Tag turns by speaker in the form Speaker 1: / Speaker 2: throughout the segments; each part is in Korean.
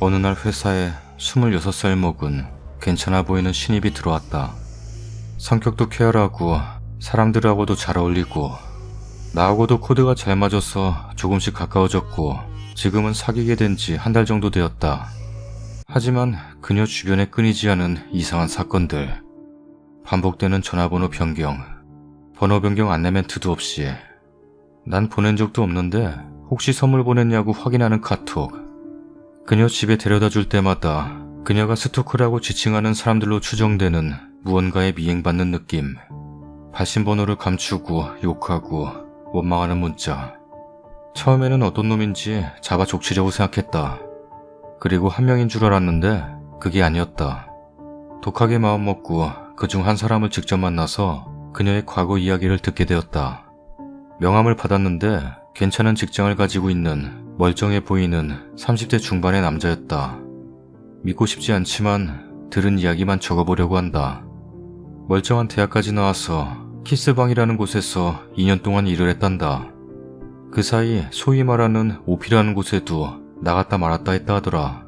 Speaker 1: 어느 날 회사에 26살 먹은 괜찮아 보이는 신입이 들어왔다. 성격도 쾌활하고 사람들하고도 잘 어울리고 나하고도 코드가 잘 맞아서 조금씩 가까워졌고 지금은 사귀게 된 지 한 달 정도 되었다. 하지만 그녀 주변에 끊이지 않은 이상한 사건들, 반복되는 전화번호 변경, 번호 변경 안내 멘트도 없이, 난 보낸 적도 없는데 혹시 선물 보냈냐고 확인하는 카톡, 그녀 집에 데려다 줄 때마다 그녀가 스토커라고 지칭하는 사람들로 추정되는 무언가에 미행받는 느낌, 발신번호를 감추고 욕하고 원망하는 문자. 처음에는 어떤 놈인지 잡아 족치려고 생각했다. 그리고 한 명인 줄 알았는데 그게 아니었다. 독하게 마음먹고 그중 한 사람을 직접 만나서 그녀의 과거 이야기를 듣게 되었다. 명함을 받았는데 괜찮은 직장을 가지고 있는 멀쩡해 보이는 30대 중반의 남자였다. 믿고 싶지 않지만 들은 이야기만 적어보려고 한다. 멀쩡한 대학까지 나와서 키스방이라는 곳에서 2년 동안 일을 했단다. 그 사이 소위 말하는 오피라는 곳에도 나갔다 말았다 했다 하더라.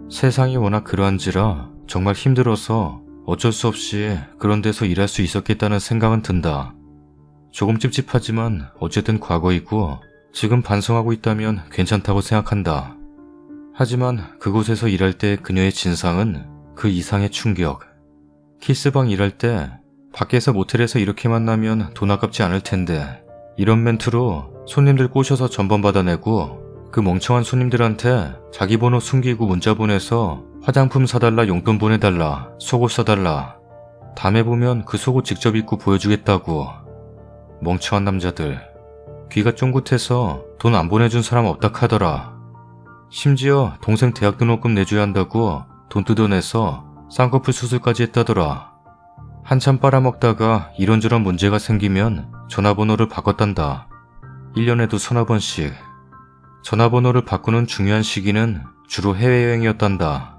Speaker 1: 세상이 워낙 그러한지라 정말 힘들어서 어쩔 수 없이 그런 데서 일할 수 있었겠다는 생각은 든다. 조금 찝찝하지만 어쨌든 과거이고 지금 반성하고 있다면 괜찮다고 생각한다. 하지만 그곳에서 일할 때 그녀의 진상은 그 이상의 충격. 키스방 일할 때 밖에서 모텔에서 이렇게 만나면 돈 아깝지 않을 텐데 이런 멘트로 손님들 꼬셔서 전번 받아내고 그 멍청한 손님들한테 자기 번호 숨기고 문자 보내서 화장품 사달라, 용돈 보내달라, 속옷 사달라, 다음에 보면 그 속옷 직접 입고 보여주겠다고. 멍청한 남자들. 귀가 쫑긋해서 돈 안 보내준 사람 없다 카더라. 심지어 동생 대학 등록금 내줘야 한다고 돈 뜯어내서 쌍꺼풀 수술까지 했다더라. 한참 빨아먹다가 이런저런 문제가 생기면 전화번호를 바꿨단다. 1년에도 서너 번씩. 전화번호를 바꾸는 중요한 시기는 주로 해외여행이었단다.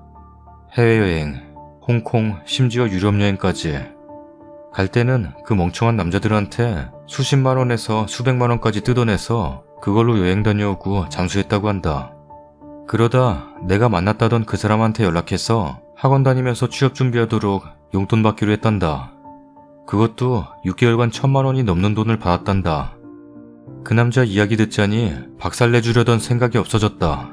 Speaker 1: 해외여행, 홍콩, 심지어 유럽여행까지. 갈 때는 그 멍청한 남자들한테 수십만 원에서 수백만 원까지 뜯어내서 그걸로 여행 다녀오고 잠수했다고 한다. 그러다 내가 만났다던 그 사람한테 연락해서 학원 다니면서 취업 준비하도록 용돈 받기로 했단다. 그것도 6개월간 1000만 원이 넘는 돈을 받았단다. 그 남자 이야기 듣자니 박살내주려던 생각이 없어졌다.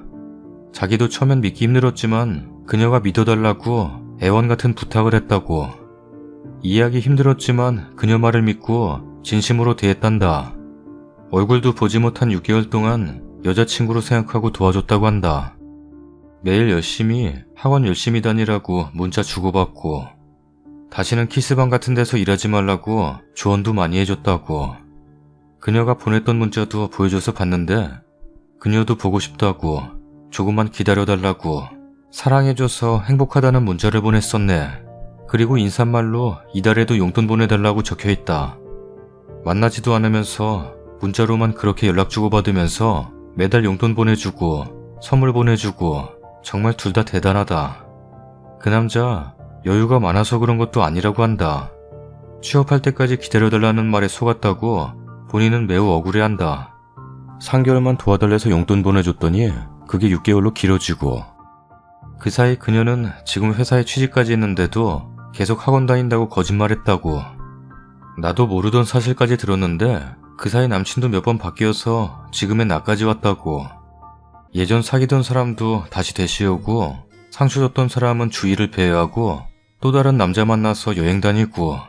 Speaker 1: 자기도 처음엔 믿기 힘들었지만 그녀가 믿어달라고 애원 같은 부탁을 했다고. 이해하기 힘들었지만 그녀 말을 믿고 진심으로 대했단다. 얼굴도 보지 못한 6개월 동안 여자친구로 생각하고 도와줬다고 한다. 매일 열심히 학원 열심히 다니라고 문자 주고받고 다시는 키스방 같은 데서 일하지 말라고 조언도 많이 해줬다고. 그녀가 보냈던 문자도 보여줘서 봤는데 그녀도 보고 싶다고 조금만 기다려달라고 사랑해줘서 행복하다는 문자를 보냈었네. 그리고 인사말로 이달에도 용돈 보내달라고 적혀있다. 만나지도 않으면서 문자로만 그렇게 연락 주고받으면서 매달 용돈 보내주고 선물 보내주고 정말 둘 다 대단하다. 그 남자 여유가 많아서 그런 것도 아니라고 한다. 취업할 때까지 기다려달라는 말에 속았다고 본인은 매우 억울해한다. 3개월만 도와달래서 용돈 보내줬더니 그게 6개월로 길어지고 그 사이 그녀는 지금 회사에 취직까지 했는데도 계속 학원 다닌다고 거짓말했다고. 나도 모르던 사실까지 들었는데 그 사이 남친도 몇 번 바뀌어서 지금의 나까지 왔다고. 예전 사귀던 사람도 다시 대시오고 상처 줬던 사람은 주의를 배회하고 또 다른 남자 만나서 여행 다니고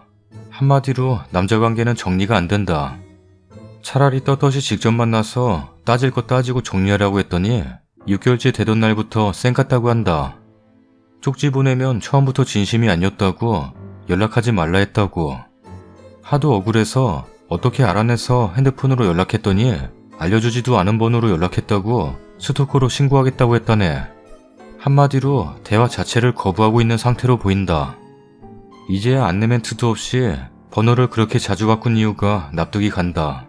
Speaker 1: 한마디로 남자 관계는 정리가 안 된다. 차라리 떳떳이 직접 만나서 따질 거 따지고 정리하라고 했더니 6개월째 되던 날부터 쌩깠다고 한다. 쪽지 보내면 처음부터 진심이 아니었다고 연락하지 말라 했다고. 하도 억울해서 어떻게 알아내서 핸드폰으로 연락했더니 알려주지도 않은 번호로 연락했다고 스토커로 신고하겠다고 했다네. 한마디로 대화 자체를 거부하고 있는 상태로 보인다. 이제야 안내 멘트도 없이 번호를 그렇게 자주 바꾼 이유가 납득이 간다.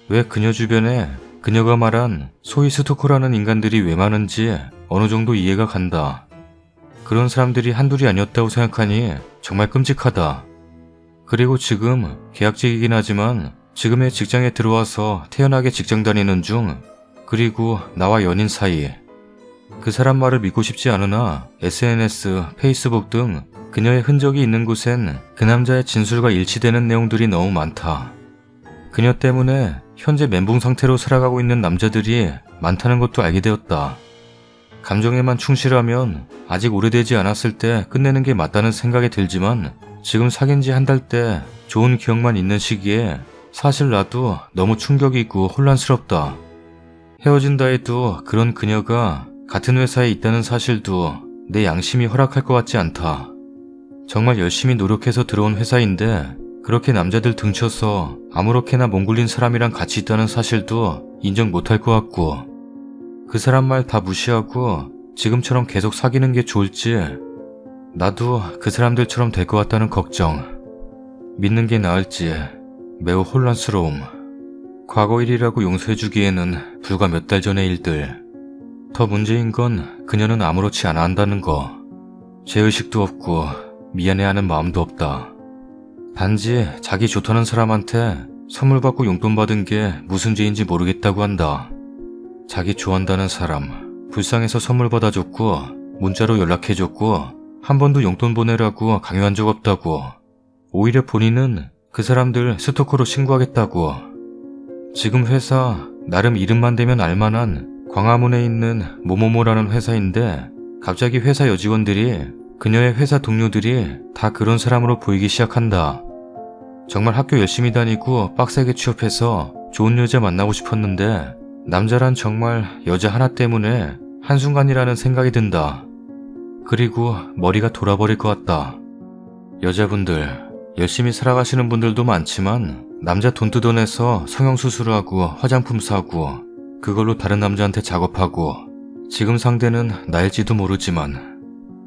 Speaker 1: 왜 그녀 주변에 그녀가 말한 소위 스토커라는 인간들이 왜 많은지 어느 정도 이해가 간다. 그런 사람들이 한둘이 아니었다고 생각하니 정말 끔찍하다. 그리고 지금 계약직이긴 하지만 지금의 직장에 들어와서 태연하게 직장 다니는 중, 그리고 나와 연인 사이. 그 그 사람 말을 믿고 싶지 않으나 SNS, 페이스북 등 그녀의 흔적이 있는 곳엔 그 남자의 진술과 일치되는 내용들이 너무 많다. 그녀 때문에 현재 멘붕 상태로 살아가고 있는 남자들이 많다는 것도 알게 되었다. 감정에만 충실하면 아직 오래되지 않았을 때 끝내는 게 맞다는 생각이 들지만 지금 사귄 지 한 달 때 좋은 기억만 있는 시기에 사실 나도 너무 충격이 있고 혼란스럽다. 헤어진다 해도 그런 그녀가 같은 회사에 있다는 사실도 내 양심이 허락할 것 같지 않다. 정말 열심히 노력해서 들어온 회사인데 그렇게 남자들 등쳐서 아무렇게나 몽골린 사람이랑 같이 있다는 사실도 인정 못할 것 같고 그 사람 말 다 무시하고 지금처럼 계속 사귀는 게 좋을지 나도 그 사람들처럼 될 것 같다는 걱정, 믿는 게 나을지 매우 혼란스러움. 과거 일이라고 용서해주기에는 불과 몇 달 전의 일들. 더 문제인 건 그녀는 아무렇지 않아 한다는 거. 죄의식도 없고 미안해하는 마음도 없다. 단지 자기 좋다는 사람한테 선물 받고 용돈 받은 게 무슨 죄인지 모르겠다고 한다. 자기 좋아한다는 사람, 불쌍해서 선물 받아줬고 문자로 연락해줬고 한 번도 용돈 보내라고 강요한 적 없다고. 오히려 본인은 그 사람들 스토커로 신고하겠다고. 지금 회사 나름 이름만 대면 알만한 광화문에 있는 모모모라는 회사인데 갑자기 회사 여직원들이 그녀의 회사 동료들이 다 그런 사람으로 보이기 시작한다. 정말 학교 열심히 다니고 빡세게 취업해서 좋은 여자 만나고 싶었는데 남자란 정말 여자 하나 때문에 한순간이라는 생각이 든다. 그리고 머리가 돌아버릴 것 같다. 여자분들, 열심히 살아가시는 분들도 많지만 남자 돈 뜯어내서 성형수술하고 화장품 사고 그걸로 다른 남자한테 작업하고 지금 상대는 나일지도 모르지만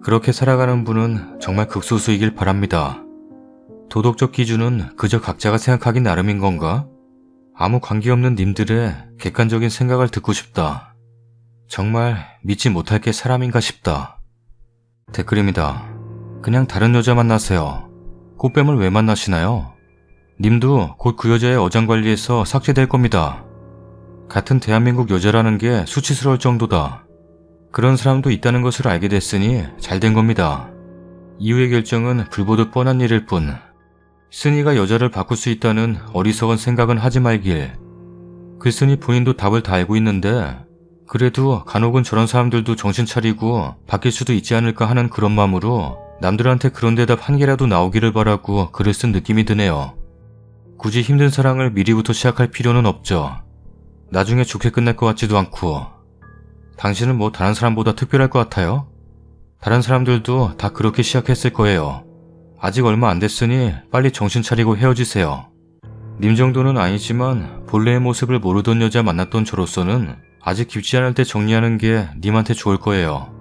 Speaker 1: 그렇게 살아가는 분은 정말 극소수이길 바랍니다. 도덕적 기준은 그저 각자가 생각하기 나름인 건가? 아무 관계없는 님들의 객관적인 생각을 듣고 싶다. 정말 믿지 못할 게 사람인가 싶다. 댓글입니다. 그냥 다른 여자 만나세요. 꽃뱀을 왜 만나시나요? 님도 곧 그 여자의 어장관리에서 삭제될 겁니다. 같은 대한민국 여자라는 게 수치스러울 정도다. 그런 사람도 있다는 것을 알게 됐으니 잘 된 겁니다. 이후의 결정은 불보듯 뻔한 일일 뿐 쓴이가 여자를 바꿀 수 있다는 어리석은 생각은 하지 말길. 글쓴이 본인도 답을 다 알고 있는데 그래도 간혹은 저런 사람들도 정신 차리고 바뀔 수도 있지 않을까 하는 그런 마음으로 남들한테 그런 대답 한 개라도 나오기를 바라고 글을 쓴 느낌이 드네요. 굳이 힘든 사랑을 미리부터 시작할 필요는 없죠. 나중에 좋게 끝날 것 같지도 않고. 당신은 뭐 다른 사람보다 특별할 것 같아요? 다른 사람들도 다 그렇게 시작했을 거예요. 아직 얼마 안 됐으니 빨리 정신 차리고 헤어지세요. 님 정도는 아니지만 본래의 모습을 모르던 여자 만났던 저로서는 아직 깊지 않을 때 정리하는 게 님한테 좋을 거예요.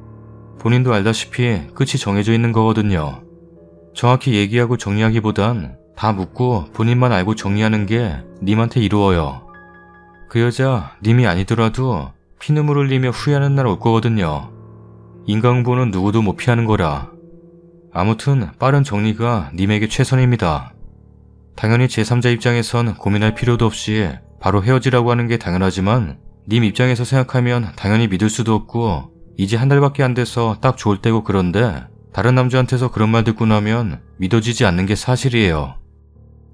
Speaker 1: 본인도 알다시피 끝이 정해져 있는 거거든요. 정확히 얘기하고 정리하기보단 다 묻고 본인만 알고 정리하는 게 님한테 이로워요. 그 여자 님이 아니더라도 피눈물 흘리며 후회하는 날 올 거거든요. 인과응보는 누구도 못 피하는 거라. 아무튼 빠른 정리가 님에게 최선입니다. 당연히 제3자 입장에선 고민할 필요도 없이 바로 헤어지라고 하는 게 당연하지만 님 입장에서 생각하면 당연히 믿을 수도 없고 이제 한 달밖에 안 돼서 딱 좋을 때고 그런데 다른 남자한테서 그런 말 듣고 나면 믿어지지 않는 게 사실이에요.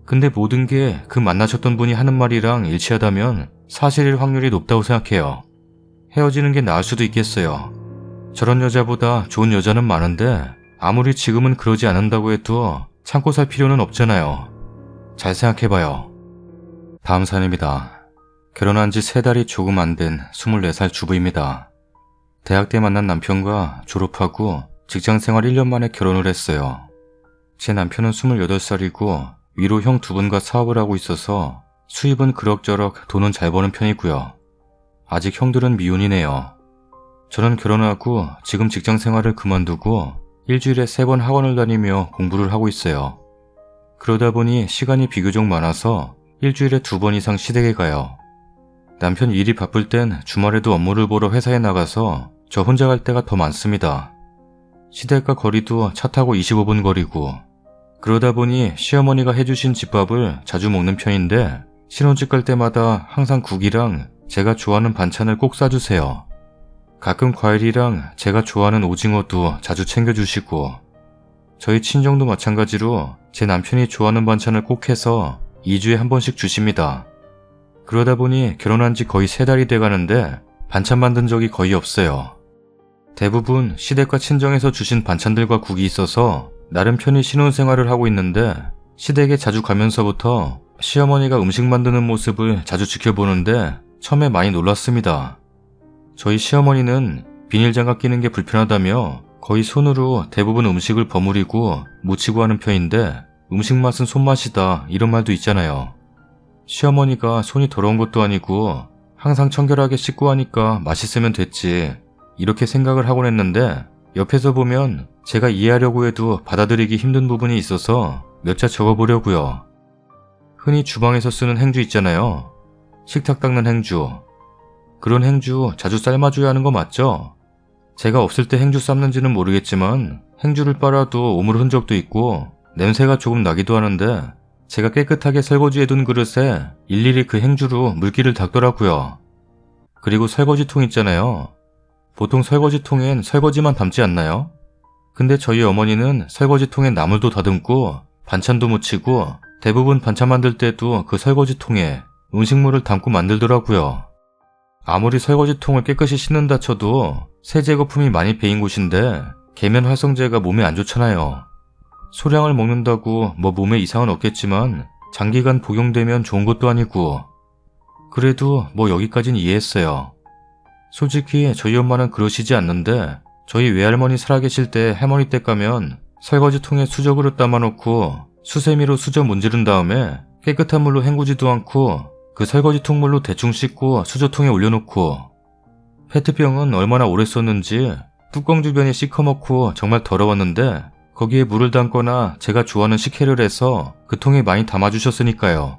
Speaker 1: 근데 모든 게 그 만나셨던 분이 하는 말이랑 일치하다면 사실일 확률이 높다고 생각해요. 헤어지는 게 나을 수도 있겠어요. 저런 여자보다 좋은 여자는 많은데 아무리 지금은 그러지 않는다고 해도 참고 살 필요는 없잖아요. 잘 생각해봐요. 다음 사연입니다. 결혼한 지 3달이 조금 안 된 24살 주부입니다. 대학 때 만난 남편과 졸업하고 직장생활 1년 만에 결혼을 했어요. 제 남편은 28살이고 위로 형 2분과 사업을 하고 있어서 수입은 그럭저럭 돈은 잘 버는 편이고요. 아직 형들은 미혼이네요. 저는 결혼하고 지금 직장생활을 그만두고 일주일에 3번 학원을 다니며 공부를 하고 있어요. 그러다 보니 시간이 비교적 많아서 일주일에 2번 이상 시댁에 가요. 남편 일이 바쁠 땐 주말에도 업무를 보러 회사에 나가서 저 혼자 갈 때가 더 많습니다. 시댁과 거리도 차 타고 25분 거리고 그러다 보니 시어머니가 해주신 집밥을 자주 먹는 편인데 신혼집 갈 때마다 항상 국이랑 제가 좋아하는 반찬을 꼭 싸주세요. 가끔 과일이랑 제가 좋아하는 오징어도 자주 챙겨주시고, 저희 친정도 마찬가지로 제 남편이 좋아하는 반찬을 꼭 해서 2주에 한 번씩 주십니다. 그러다 보니 결혼한 지 거의 3달이 돼가는데 반찬 만든 적이 거의 없어요. 대부분 시댁과 친정에서 주신 반찬들과 국이 있어서 나름 편히 신혼생활을 하고 있는데, 시댁에 자주 가면서부터 시어머니가 음식 만드는 모습을 자주 지켜보는데 처음에 많이 놀랐습니다. 저희 시어머니는 비닐장갑 끼는 게 불편하다며 거의 손으로 대부분 음식을 버무리고 묻히고 하는 편인데, 음식 맛은 손맛이다 이런 말도 있잖아요. 시어머니가 손이 더러운 것도 아니고 항상 청결하게 씻고 하니까 맛있으면 됐지, 이렇게 생각을 하곤 했는데, 옆에서 보면 제가 이해하려고 해도 받아들이기 힘든 부분이 있어서 몇 자 적어보려고요. 흔히 주방에서 쓰는 행주 있잖아요. 식탁 닦는 행주. 그런 행주 자주 삶아줘야 하는 거 맞죠? 제가 없을 때 행주 삶는지는 모르겠지만 행주를 빨아도 오물 흔적도 있고 냄새가 조금 나기도 하는데, 제가 깨끗하게 설거지해둔 그릇에 일일이 그 행주로 물기를 닦더라고요. 그리고 설거지통 있잖아요. 보통 설거지통엔 설거지만 담지 않나요? 근데 저희 어머니는 설거지통에 나물도 다듬고 반찬도 무치고 대부분 반찬 만들 때도 그 설거지통에 음식물을 담고 만들더라고요. 아무리 설거지통을 깨끗이 씻는다 쳐도 세제 거품이 많이 배인 곳인데 계면 활성제가 몸에 안 좋잖아요. 소량을 먹는다고 뭐 몸에 이상은 없겠지만 장기간 복용되면 좋은 것도 아니고. 그래도 뭐 여기까진 이해했어요. 솔직히 저희 엄마는 그러시지 않는데, 저희 외할머니 살아계실 때 할머니 댁 가면 설거지통에 수저 그릇 담아놓고 수세미로 수저 문지른 다음에 깨끗한 물로 헹구지도 않고 그 설거지통 물로 대충 씻고 수저통에 올려놓고, 페트병은 얼마나 오래 썼는지 뚜껑 주변이 시커멓고 정말 더러웠는데 거기에 물을 담거나 제가 좋아하는 식혜를 해서 그 통에 많이 담아주셨으니까요.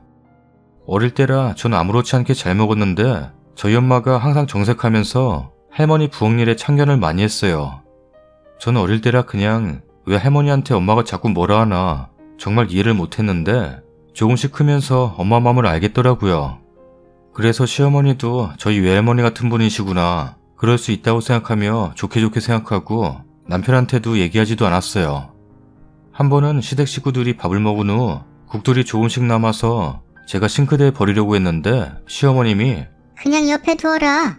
Speaker 1: 어릴 때라 전 아무렇지 않게 잘 먹었는데 저희 엄마가 항상 정색하면서 할머니 부엌일에 참견을 많이 했어요. 저는 어릴 때라 그냥 왜 할머니한테 엄마가 자꾸 뭐라 하나 정말 이해를 못했는데, 조금씩 크면서 엄마 마음을 알겠더라고요. 그래서 시어머니도 저희 외할머니 같은 분이시구나, 그럴 수 있다고 생각하며 좋게 생각하고 남편한테도 얘기하지도 않았어요. 한 번은 시댁 식구들이 밥을 먹은 후 국들이 조금씩 남아서 제가 싱크대에 버리려고 했는데 시어머님이
Speaker 2: 그냥 옆에 두어라.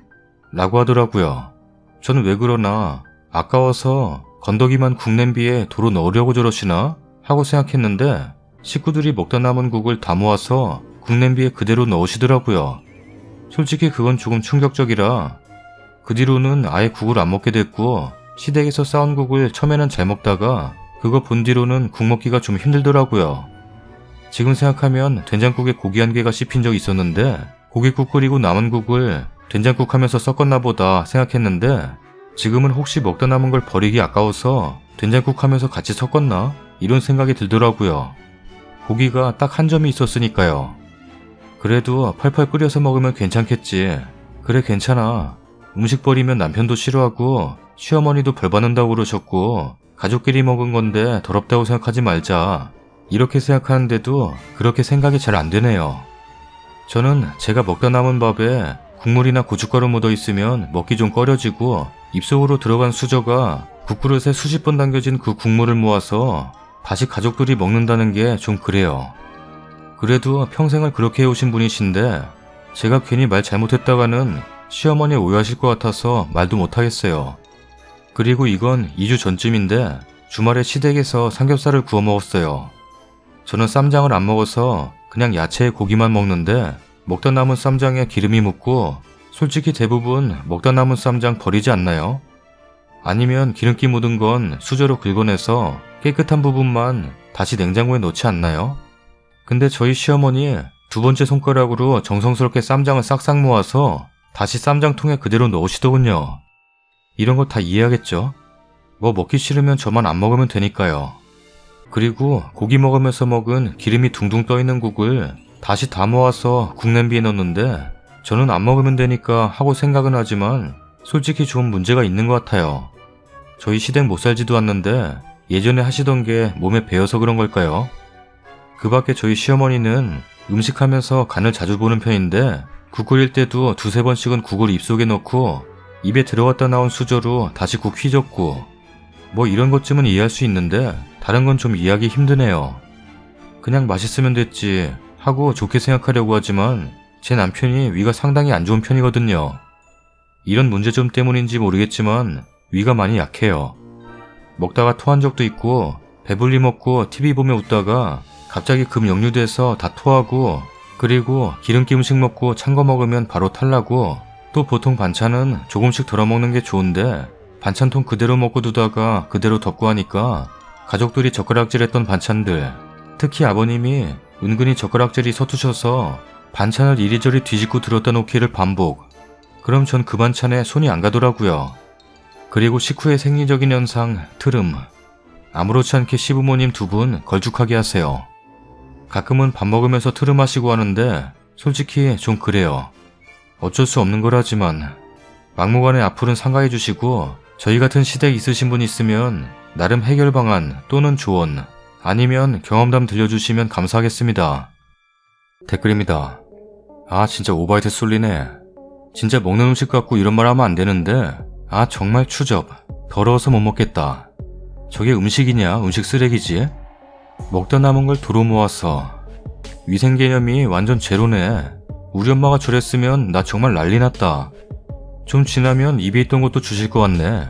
Speaker 1: 라고 하더라고요. 저는 왜 그러나, 아까워서 건더기만 국 냄비에 도로 넣으려고 저러시나 하고 생각했는데, 식구들이 먹다 남은 국을 다 모아서 국 냄비에 그대로 넣으시더라고요. 솔직히 그건 조금 충격적이라 그 뒤로는 아예 국을 안 먹게 됐고, 시댁에서 싸운 국을 처음에는 잘 먹다가 그거 본 뒤로는 국 먹기가 좀 힘들더라고요. 지금 생각하면 된장국에 고기 한 개가 씹힌 적이 있었는데 고깃국 끓이고 남은 국을 된장국 하면서 섞었나 보다 생각했는데, 지금은 혹시 먹다 남은 걸 버리기 아까워서 된장국 하면서 같이 섞었나? 이런 생각이 들더라고요. 고기가 딱 한 점이 있었으니까요. 그래도 펄펄 끓여서 먹으면 괜찮겠지. 그래 괜찮아. 음식 버리면 남편도 싫어하고 시어머니도 벌 받는다고 그러셨고 가족끼리 먹은 건데 더럽다고 생각하지 말자. 이렇게 생각하는데도 그렇게 생각이 잘 안 되네요. 저는 제가 먹다 남은 밥에 국물이나 고춧가루 묻어 있으면 먹기 좀 꺼려지고, 입속으로 들어간 수저가 국그릇에 수십 번 담겨진 그 국물을 모아서 다시 가족들이 먹는다는 게 좀 그래요. 그래도 평생을 그렇게 해오신 분이신데 제가 괜히 말 잘못했다가는 시어머니 오해하실 것 같아서 말도 못하겠어요. 그리고 이건 2주 전쯤인데 주말에 시댁에서 삼겹살을 구워 먹었어요. 저는 쌈장을 안 먹어서 그냥 야채에 고기만 먹는데 먹다 남은 쌈장에 기름이 묻고, 솔직히 대부분 먹다 남은 쌈장 버리지 않나요? 아니면 기름기 묻은 건 수저로 긁어내서 깨끗한 부분만 다시 냉장고에 넣지 않나요? 근데 저희 시어머니 2번째 손가락으로 정성스럽게 쌈장을 싹싹 모아서 다시 쌈장통에 그대로 넣으시더군요. 이런 거 다 이해하겠죠? 뭐 먹기 싫으면 저만 안 먹으면 되니까요. 그리고 고기 먹으면서 먹은 기름이 둥둥 떠있는 국을 다시 다 모아서 국 냄비에 넣는데, 저는 안 먹으면 되니까 하고 생각은 하지만 솔직히 좀 문제가 있는 것 같아요. 저희 시댁 못 살지도 않는데 예전에 하시던 게 몸에 배어서 그런 걸까요? 그 밖에 저희 시어머니는 음식하면서 간을 자주 보는 편인데 국 끓일 때도 2-3번씩은 국을 입속에 넣고 입에 들어갔다 나온 수저로 다시 국 휘젓고 뭐 이런 것쯤은 이해할 수 있는데 다른 건 좀 이해하기 힘드네요. 그냥 맛있으면 됐지 하고 좋게 생각하려고 하지만 제 남편이 위가 상당히 안 좋은 편이거든요. 이런 문제점 때문인지 모르겠지만 위가 많이 약해요. 먹다가 토한 적도 있고 배불리 먹고 TV 보며 웃다가 갑자기 급 역류돼서 다 토하고 그리고 기름기 음식 먹고 찬 거 먹으면 바로 탈나고 또 보통 반찬은 조금씩 덜어 먹는 게 좋은데 반찬통 그대로 먹고 두다가 그대로 덮고 하니까 가족들이 젓가락질했던 반찬들 특히 아버님이 은근히 젓가락질이 서투셔서 반찬을 이리저리 뒤집고 들었다 놓기를 반복. 그럼 전 그 반찬에 손이 안 가더라고요. 그리고 식후의 생리적인 현상 트름. 아무렇지 않게 시부모님 두 분 걸쭉하게 하세요. 가끔은 밥 먹으면서 트름하시고 하는데 솔직히 좀 그래요. 어쩔 수 없는 거라지만 막무가내 앞으로는 상가해 주시고 저희 같은 시댁 있으신 분 있으면 나름 해결 방안 또는 조언 아니면 경험담 들려주시면 감사하겠습니다. 댓글입니다. 아 진짜 오바이트 쏠리네. 진짜 먹는 음식 갖고 이런 말 하면 안 되는데 아 정말 추접. 더러워서 못 먹겠다. 저게 음식이냐 음식 쓰레기지? 먹다 남은 걸 도로 모아서 위생 개념이 완전 제로네. 우리 엄마가 저랬으면 나 정말 난리 났다. 좀 지나면 입에 있던 것도 주실 것 같네.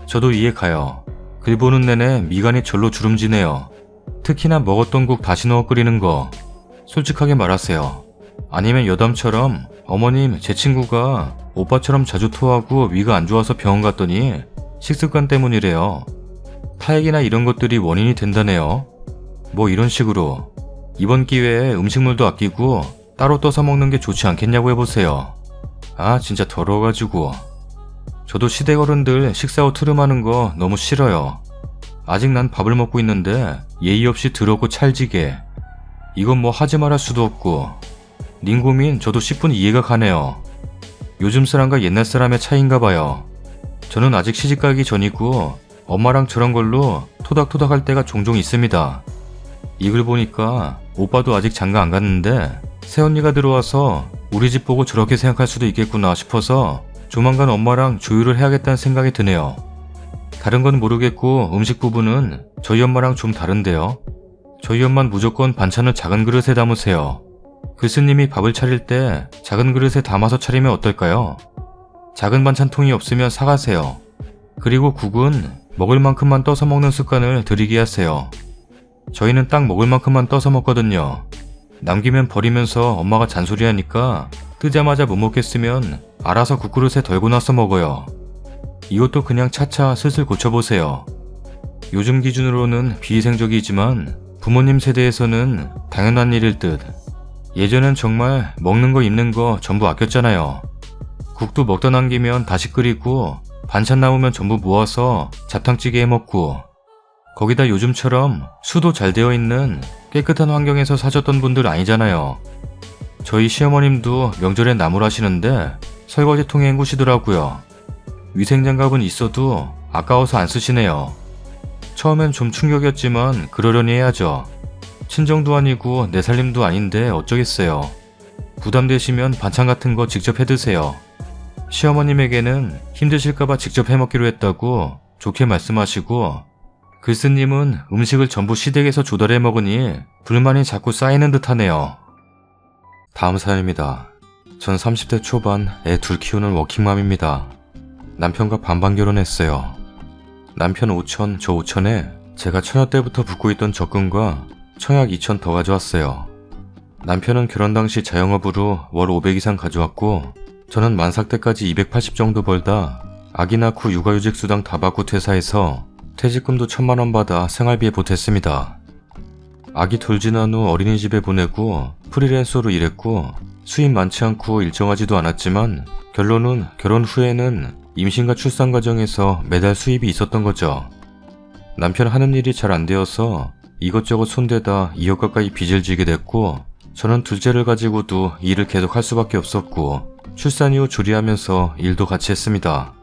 Speaker 1: 저도 이해 가요. 글 보는 내내 미간이 절로 주름지네요. 특히나 먹었던 국 다시 넣어 끓이는 거. 솔직하게 말하세요. 아니면 여담처럼 어머님 제 친구가 오빠처럼 자주 토하고 위가 안 좋아서 병원 갔더니 식습관 때문이래요. 타액이나 이런 것들이 원인이 된다네요. 뭐 이런 식으로 이번 기회에 음식물도 아끼고 따로 떠서 먹는 게 좋지 않겠냐고 해보세요. 아 진짜 더러워가지고. 저도 시댁 어른들 식사 후 트름하는 거 너무 싫어요. 아직 난 밥을 먹고 있는데 예의 없이 더럽고 찰지게. 이건 뭐 하지 말할 수도 없고. 님 고민 저도 10분 이해가 가네요. 요즘 사람과 옛날 사람의 차이인가 봐요. 저는 아직 시집가기 전이고 엄마랑 저런 걸로 토닥토닥 할 때가 종종 있습니다. 이 글 보니까 오빠도 아직 장가 안 갔는데 새언니가 들어와서 우리 집 보고 저렇게 생각할 수도 있겠구나 싶어서 조만간 엄마랑 조율을 해야겠다는 생각이 드네요. 다른 건 모르겠고 음식 부분은 저희 엄마랑 좀 다른데요. 저희 엄마는 무조건 반찬을 작은 그릇에 담으세요. 글스님이 밥을 차릴 때 작은 그릇에 담아서 차리면 어떨까요? 작은 반찬통이 없으면 사가세요. 그리고 국은 먹을 만큼만 떠서 먹는 습관을 들이게 하세요. 저희는 딱 먹을 만큼만 떠서 먹거든요. 남기면 버리면서 엄마가 잔소리하니까 뜨자마자 못 먹겠으면 알아서 국그릇에 덜고 나서 먹어요. 이것도 그냥 차차 슬슬 고쳐보세요. 요즘 기준으로는 비위생적이지만 부모님 세대에서는 당연한 일일 듯. 예전엔 정말 먹는 거 입는 거 전부 아꼈잖아요. 국도 먹다 남기면 다시 끓이고 반찬 남으면 전부 모아서 잡탕찌개 해 먹고 거기다 요즘처럼 수도 잘 되어 있는 깨끗한 환경에서 사셨던 분들 아니잖아요. 저희 시어머님도 명절에 나물하시는데 설거지통에 헹구시더라고요. 위생장갑은 있어도 아까워서 안 쓰시네요. 처음엔 좀 충격이었지만 그러려니 해야죠. 친정도 아니고 내 살림도 아닌데 어쩌겠어요. 부담되시면 반찬 같은 거 직접 해드세요. 시어머님에게는 힘드실까봐 직접 해먹기로 했다고 좋게 말씀하시고 글스님은 음식을 전부 시댁에서 조달해 먹으니 불만이 자꾸 쌓이는 듯 하네요. 다음 사연입니다. 전 30대 초반 애 둘 키우는 워킹맘입니다. 남편과 반반 결혼했어요. 남편 5천, 저 5천에 제가 처녀 때부터 붓고 있던 적금과 청약 2천 더 가져왔어요. 남편은 결혼 당시 자영업으로 월 500 이상 가져왔고 저는 만삭 때까지 280 정도 벌다 아기 낳고 육아휴직 수당 다 받고 퇴사해서 퇴직금도 1000만 원 받아 생활비에 보탰습니다. 아기 돌 지난 후 어린이집에 보내고 프리랜서로 일했고 수입 많지 않고 일정하지도 않았지만 결론은 결혼 후에는 임신과 출산 과정에서 매달 수입이 있었던 거죠. 남편 하는 일이 잘 안 되어서 이것저것 손대다 2억 가까이 빚을 지게 됐고 저는 둘째를 가지고도 일을 계속 할 수밖에 없었고 출산 이후 조리하면서 일도 같이 했습니다.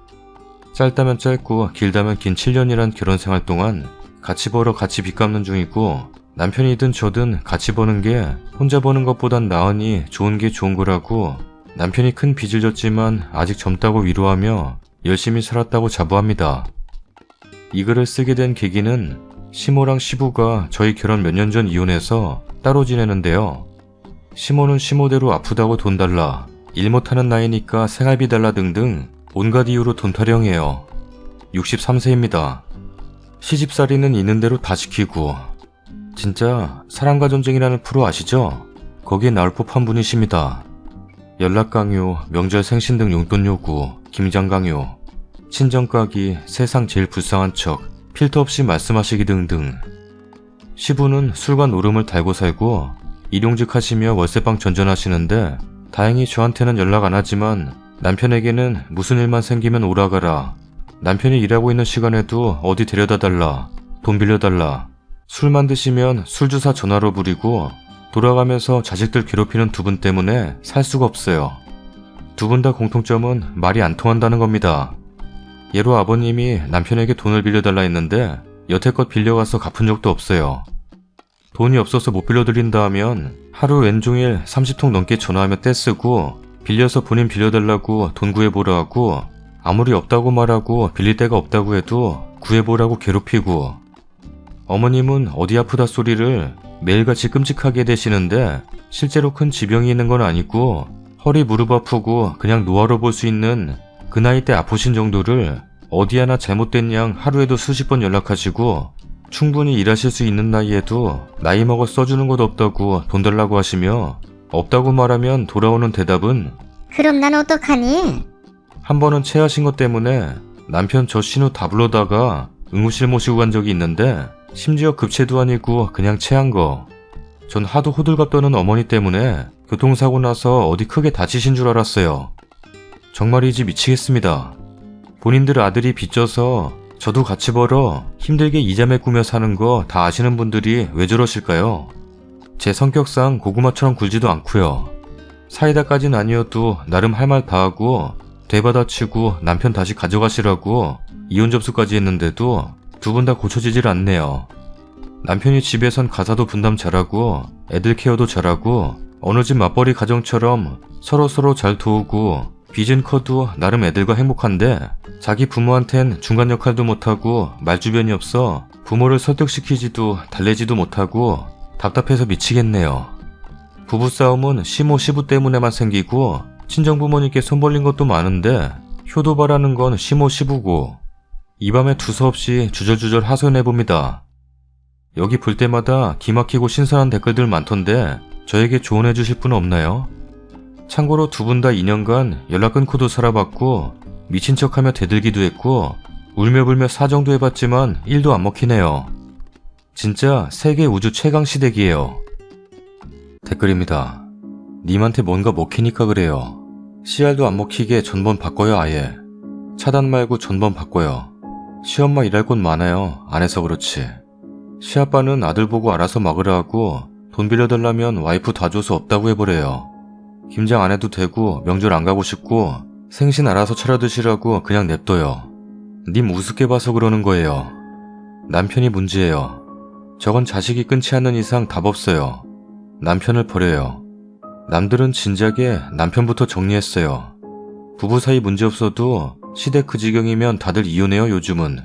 Speaker 1: 짧다면 짧고 길다면 긴 7년이란 결혼 생활 동안 같이 벌어 같이 빚 갚는 중이고 남편이든 저든 같이 버는 게 혼자 버는 것보단 나으니 좋은 게 좋은 거라고 남편이 큰 빚을 졌지만 아직 젊다고 위로하며 열심히 살았다고 자부합니다. 이 글을 쓰게 된 계기는 시모랑 시부가 저희 결혼 몇 년 전 이혼해서 따로 지내는데요. 시모는 시모대로 아프다고 돈 달라, 일 못하는 나이니까 생활비 달라 등등 온갖 이유로 돈 타령해요. 63세입니다. 시집살이는 있는 대로 다 시키고. 진짜 사랑과 전쟁이라는 프로 아시죠? 거기에 나올 법한 분이십니다. 연락 강요, 명절 생신 등 용돈 요구, 김장 강요, 친정 까기, 세상 제일 불쌍한 척, 필터 없이 말씀하시기 등등. 시부는 술과 노름을 달고 살고 일용직 하시며 월세방 전전하시는데 다행히 저한테는 연락 안 하지만 남편에게는 무슨 일만 생기면 오라가라, 남편이 일하고 있는 시간에도 어디 데려다 달라, 돈 빌려달라, 술만 드시면 술주사 전화로 부리고 돌아가면서 자식들 괴롭히는 두 분 때문에 살 수가 없어요. 두 분 다 공통점은 말이 안 통한다는 겁니다. 예로 아버님이 남편에게 돈을 빌려달라 했는데 여태껏 빌려가서 갚은 적도 없어요. 돈이 없어서 못 빌려드린다 하면 하루 왼종일 30통 넘게 전화하며 떼쓰고 빌려서 본인 빌려달라고 돈 구해보라 하고 아무리 없다고 말하고 빌릴 데가 없다고 해도 구해보라고 괴롭히고 어머님은 어디 아프다 소리를 매일같이 끔찍하게 대시는데 실제로 큰 지병이 있는 건 아니고 허리 무릎 아프고 그냥 노화로 볼 수 있는 그 나이 때 아프신 정도를 어디 하나 잘못된 양 하루에도 수십 번 연락하시고 충분히 일하실 수 있는 나이에도 나이 먹어 써주는 것 없다고 돈 달라고 하시며 없다고 말하면 돌아오는 대답은
Speaker 2: 그럼 난 어떡하니?
Speaker 1: 한 번은 체하신 것 때문에 남편 저 신우 다 불러다가 응급실 모시고 간 적이 있는데 심지어 급체도 아니고 그냥 체한 거. 전 하도 호들갑 떠는 어머니 때문에 교통사고 나서 어디 크게 다치신 줄 알았어요. 정말이지 미치겠습니다. 본인들 아들이 빚져서 저도 같이 벌어 힘들게 이자 메꾸며 사는 거 다 아시는 분들이 왜 저러실까요? 제 성격상 고구마처럼 굴지도 않고요. 사이다까진 아니어도 나름 할 말 다 하고 되받아치고 남편 다시 가져가시라고 이혼 접수까지 했는데도 두 분 다 고쳐지질 않네요. 남편이 집에선 가사도 분담 잘하고 애들 케어도 잘하고 어느 집 맞벌이 가정처럼 서로서로 잘 도우고 빚은 커도 나름 애들과 행복한데 자기 부모한텐 중간 역할도 못하고 말주변이 없어 부모를 설득시키지도 달래지도 못하고 답답해서 미치겠네요. 부부싸움은 시모 시부 때문에만 생기고 친정부모님께 손 벌린 것도 많은데 효도 바라는 건 시모 시부고 이 밤에 두서없이 주절주절 하소연해봅니다. 여기 볼 때마다 기막히고 신선한 댓글들 많던데 저에게 조언해 주실 분 없나요? 참고로 두 분 다 2년간 연락 끊고도 살아봤고 미친 척하며 대들기도 했고 울며불며 사정도 해봤지만 1도 안 먹히네요. 진짜 세계 우주 최강 시댁이에요. 댓글입니다. 님한테 뭔가 먹히니까 그래요. CR도 안 먹히게 전번 바꿔요 아예. 차단 말고 전번 바꿔요. 시엄마 일할 곳 많아요. 안 해서 그렇지. 시아빠는 아들 보고 알아서 막으라 하고 돈 빌려달라면 와이프 다 줘서 없다고 해버려요. 김장 안 해도 되고 명절 안 가고 싶고 생신 알아서 차려 드시라고 그냥 냅둬요. 님 우습게 봐서 그러는 거예요. 남편이 문제예요. 저건 자식이 끊지 않는 이상 답 없어요. 남편을 버려요. 남들은 진작에 남편부터 정리했어요. 부부 사이 문제 없어도 시댁 그 지경이면 다들 이혼해요 요즘은.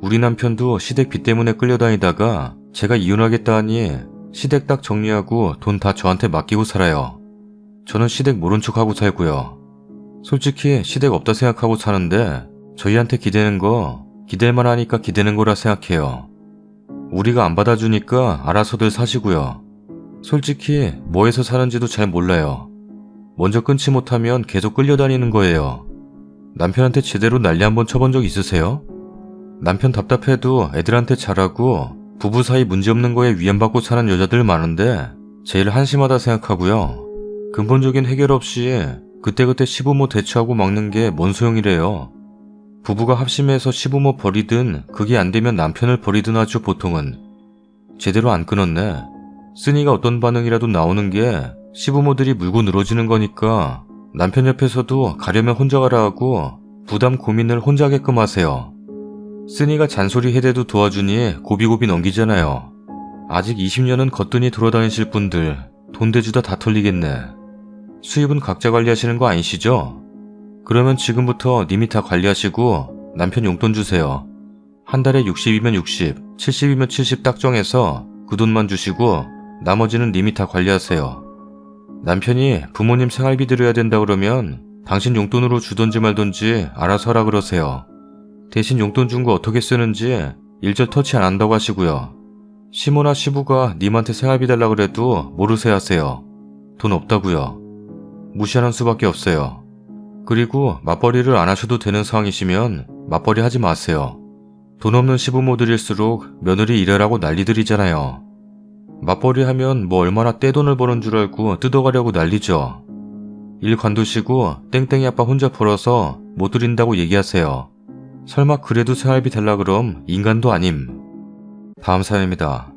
Speaker 1: 우리 남편도 시댁 빚 때문에 끌려다니다가 제가 이혼하겠다 하니 시댁 딱 정리하고 돈 다 저한테 맡기고 살아요. 저는 시댁 모른 척하고 살고요. 솔직히 시댁 없다 생각하고 사는데 저희한테 기대는 거 기댈만 하니까 기대는 거라 생각해요. 우리가 안 받아주니까 알아서들 사시고요. 솔직히 뭐 해서 사는지도 잘 몰라요. 먼저 끊지 못하면 계속 끌려다니는 거예요. 남편한테 제대로 난리 한번 쳐본 적 있으세요? 남편 답답해도 애들한테 잘하고 부부 사이 문제없는 거에 위안받고 사는 여자들 많은데 제일 한심하다 생각하고요. 근본적인 해결 없이 그때그때 시부모 대처하고 막는 게 뭔 소용이래요. 부부가 합심해서 시부모 버리든 그게 안 되면 남편을 버리든 하죠 보통은. 제대로 안 끊었네. 쓰니가 어떤 반응이라도 나오는 게 시부모들이 물고 늘어지는 거니까 남편 옆에서도 가려면 혼자 가라 하고 부담 고민을 혼자 하게끔 하세요. 쓰니가 잔소리 해대도 도와주니 고비고비 넘기잖아요. 아직 20년은 거뜬히 돌아다니실 분들 돈 대주다 다 털리겠네. 수입은 각자 관리하시는 거 아니시죠? 그러면 지금부터 님이 다 관리하시고 남편 용돈 주세요. 한 달에 60이면 60, 70이면 70 딱 정해서 그 돈만 주시고 나머지는 님이 다 관리하세요. 남편이 부모님 생활비 드려야 된다 그러면 당신 용돈으로 주던지 말던지 알아서 하라 그러세요. 대신 용돈 준 거 어떻게 쓰는지 일절 터치 안 한다고 하시고요. 시모나 시부가 님한테 생활비 달라 그래도 모르세요 하세요. 돈 없다고요. 무시하는 수밖에 없어요. 그리고 맞벌이를 안 하셔도 되는 상황이시면 맞벌이 하지 마세요. 돈 없는 시부모들일수록 며느리 일하라고 난리들이잖아요. 맞벌이 하면 뭐 얼마나 떼돈을 버는 줄 알고 뜯어가려고 난리죠. 일 관두시고 땡땡이 아빠 혼자 벌어서 못 드린다고 얘기하세요. 설마 그래도 생활비 달라 그럼 인간도 아님. 다음 사연입니다.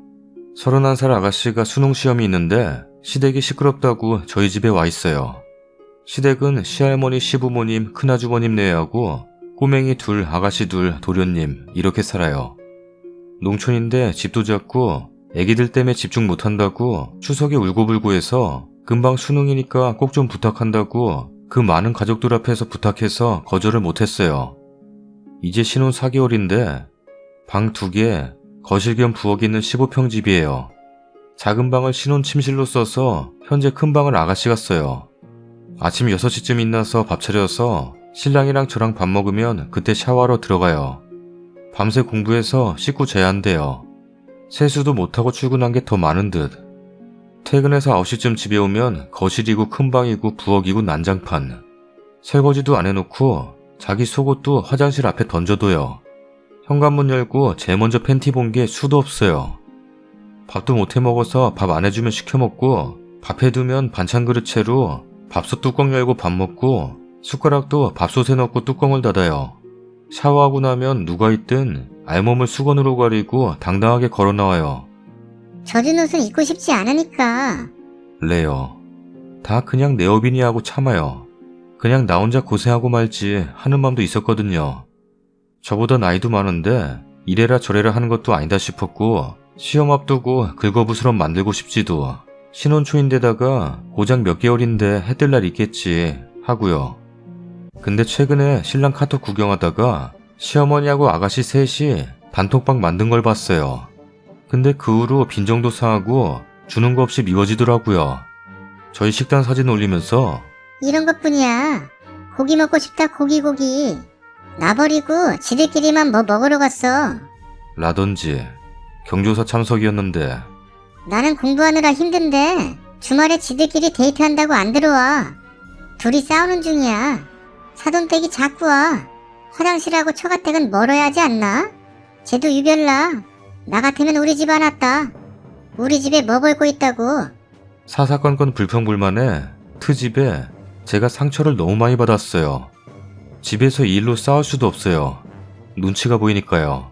Speaker 1: 31살 아가씨가 수능시험이 있는데 시댁이 시끄럽다고 저희 집에 와 있어요. 시댁은 시할머니, 시부모님, 큰아주버님 내외하고 꼬맹이 둘, 아가씨 둘, 도련님 이렇게 살아요. 농촌인데 집도 작고 애기들 때문에 집중 못한다고 추석에 울고불고 해서 금방 수능이니까 꼭 좀 부탁한다고 그 많은 가족들 앞에서 부탁해서 거절을 못했어요. 이제 신혼 4개월인데 방 2개, 거실 겸 부엌이 있는 15평 집이에요. 작은 방을 신혼 침실로 써서 현재 큰 방을 아가씨가 써요. 아침 6시쯤 일어나서 밥 차려서 신랑이랑 저랑 밥 먹으면 그때 샤워하러 들어가요. 밤새 공부해서 씻고 자야 한대요. 세수도 못하고 출근한 게 더 많은 듯. 퇴근해서 9시쯤 집에 오면 거실이고 큰 방이고 부엌이고 난장판. 설거지도 안 해놓고 자기 속옷도 화장실 앞에 던져둬요. 현관문 열고 제일 먼저 팬티 본 게 수도 없어요. 밥도 못 해먹어서 밥 안 해주면 시켜먹고 밥 해두면 반찬 그릇 채로 밥솥 뚜껑 열고 밥 먹고 숟가락도 밥솥에 넣고 뚜껑을 닫아요. 샤워하고 나면 누가 있든 알몸을 수건으로 가리고 당당하게 걸어 나와요.
Speaker 2: 젖은 옷은 입고 싶지 않으니까.
Speaker 1: 레요. 다 그냥 내 업이니 하고 참아요. 그냥 나 혼자 고생하고 말지 하는 맘도 있었거든요. 저보다 나이도 많은데 이래라 저래라 하는 것도 아니다 싶었고 시험 앞두고 긁어부스럼 만들고 싶지도 신혼 초인데다가 고작 몇 개월인데 해뜰 날 있겠지 하고요. 근데 최근에 신랑 카톡 구경하다가 시어머니하고 아가씨 셋이 단톡방 만든 걸 봤어요. 근데 그 후로 빈정도 상하고 주는 거 없이 미워지더라고요. 저희 식단 사진 올리면서
Speaker 2: 이런 것뿐이야. 고기 먹고 싶다 고기. 나 버리고 지들끼리만 뭐 먹으러 갔어.
Speaker 1: 라던지 경조사 참석이었는데
Speaker 2: 나는 공부하느라 힘든데 주말에 지들끼리 데이트한다고 안 들어와. 둘이 싸우는 중이야. 사돈댁이 자꾸 와. 화장실하고 처가댁은 멀어야 하지 않나? 쟤도 유별나. 나 같으면 우리 집 안 왔다. 우리 집에 뭐 벌고 있다고.
Speaker 1: 사사건건 불평불만에 트집에 제가 상처를 너무 많이 받았어요. 집에서 이 일로 싸울 수도 없어요. 눈치가 보이니까요.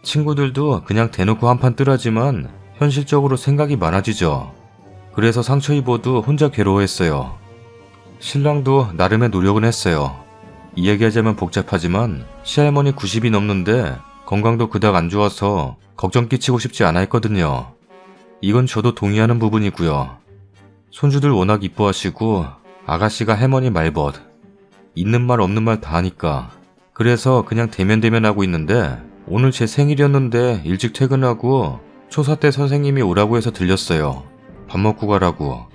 Speaker 1: 친구들도 그냥 대놓고 한판 뜨라지만 현실적으로 생각이 많아지죠. 그래서 상처 입어도 혼자 괴로워했어요. 신랑도 나름의 노력은 했어요. 이야기하자면 복잡하지만 시할머니 90이 넘는데 건강도 그닥 안 좋아서 걱정 끼치고 싶지 않아 했거든요. 이건 저도 동의하는 부분이고요. 손주들 워낙 이뻐하시고 아가씨가 할머니 말벗. 있는 말 없는 말 다 하니까. 그래서 그냥 대면하고 있는데 오늘 제 생일이었는데 일찍 퇴근하고 초사 때 선생님이 오라고 해서 들렸어요. 밥 먹고 가라고.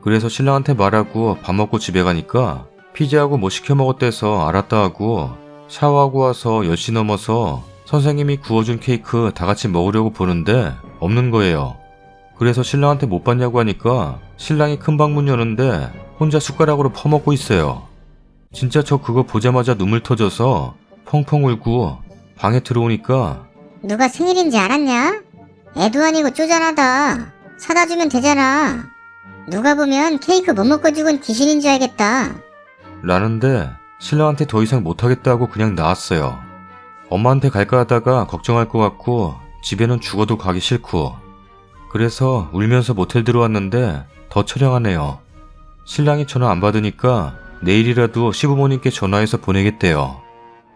Speaker 1: 그래서 신랑한테 말하고 밥 먹고 집에 가니까 피자하고 뭐 시켜 먹었대서 알았다 하고 샤워하고 와서 10시 넘어서 선생님이 구워준 케이크 다 같이 먹으려고 보는데 없는 거예요. 그래서 신랑한테 못 봤냐고 하니까 신랑이 큰 방문 여는데 혼자 숟가락으로 퍼먹고 있어요. 진짜 저 그거 보자마자 눈물 터져서 펑펑 울고 방에 들어오니까
Speaker 2: 누가 생일인지 알았냐? 애도 아니고 쪼잔하다. 사다 주면 되잖아. 누가 보면 케이크 못 먹고 죽은 귀신인 줄 알겠다.
Speaker 1: 라는데 신랑한테 더 이상 못하겠다고 그냥 나왔어요. 엄마한테 갈까 하다가 걱정할 것 같고 집에는 죽어도 가기 싫고 그래서 울면서 모텔 들어왔는데 더 처량하네요. 신랑이 전화 안 받으니까 내일이라도 시부모님께 전화해서 보내겠대요.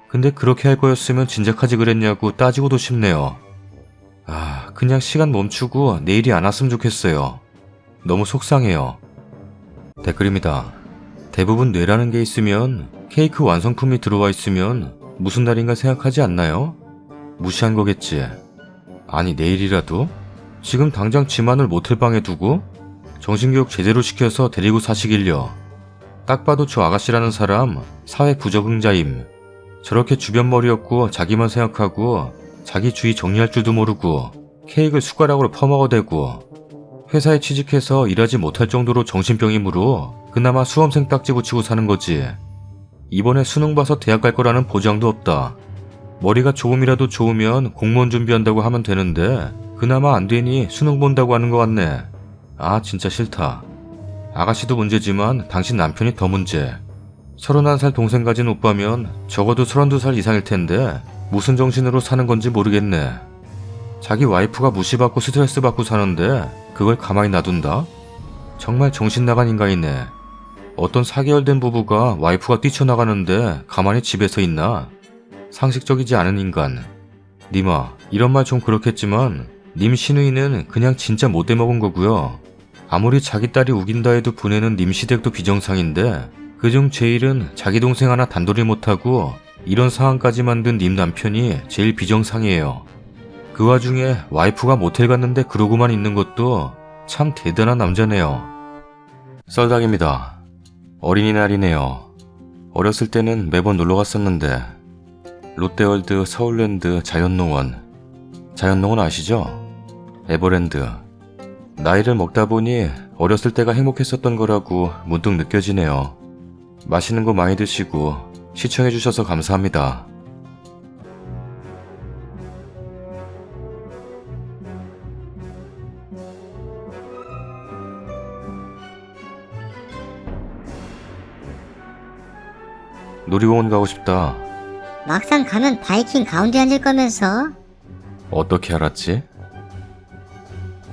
Speaker 1: 근데 그렇게 할 거였으면 진작하지 그랬냐고 따지고도 싶네요. 그냥 시간 멈추고 내일이 안 왔으면 좋겠어요. 너무 속상해요. 댓글입니다. 대부분 뇌라는 게 있으면 케이크 완성품이 들어와 있으면 무슨 날인가 생각하지 않나요? 무시한 거겠지. 아니 내일이라도? 지금 당장 집안을 모텔방에 두고 정신교육 제대로 시켜서 데리고 사시길요. 딱 봐도 저 아가씨라는 사람 사회 부적응자임. 저렇게 주변머리 없고 자기만 생각하고 자기 주위 정리할 줄도 모르고 케이크를 숟가락으로 퍼먹어대고 회사에 취직해서 일하지 못할 정도로 정신병이므로 그나마 수험생 딱지 붙이고 사는 거지. 이번에 수능 봐서 대학 갈 거라는 보장도 없다. 머리가 조금이라도 좋으면 공무원 준비한다고 하면 되는데 그나마 안 되니 수능 본다고 하는 것 같네. 아 진짜 싫다. 아가씨도 문제지만 당신 남편이 더 문제. 31살 동생 가진 오빠면 적어도 32살 이상일 텐데 무슨 정신으로 사는 건지 모르겠네. 자기 와이프가 무시받고 스트레스 받고 사는데 그걸 가만히 놔둔다? 정말 정신 나간 인간이네. 어떤 4개월 된 부부가 와이프가 뛰쳐나가는데 가만히 집에서 있나? 상식적이지 않은 인간. 님아, 이런 말 좀 그렇겠지만 님 시누이는 그냥 진짜 못돼 먹은 거고요. 아무리 자기 딸이 우긴다 해도 보내는 님 시댁도 비정상인데 그중 제일은 자기 동생 하나 단돌이 못하고 이런 상황까지 만든 님 남편이 제일 비정상이에요. 그 와중에 와이프가 모텔 갔는데 그러고만 있는 것도 참 대단한 남자네요. 썰당입니다. 어린이날이네요. 어렸을 때는 매번 놀러 갔었는데 롯데월드, 서울랜드, 자연농원. 자연농원 아시죠? 에버랜드. 나이를 먹다 보니 어렸을 때가 행복했었던 거라고 문득 느껴지네요. 맛있는 거 많이 드시고 시청해주셔서 감사합니다. 놀이공원 가고 싶다.
Speaker 2: 막상 가면 바이킹 가운데 앉을 거면서.
Speaker 1: 어떻게 알았지?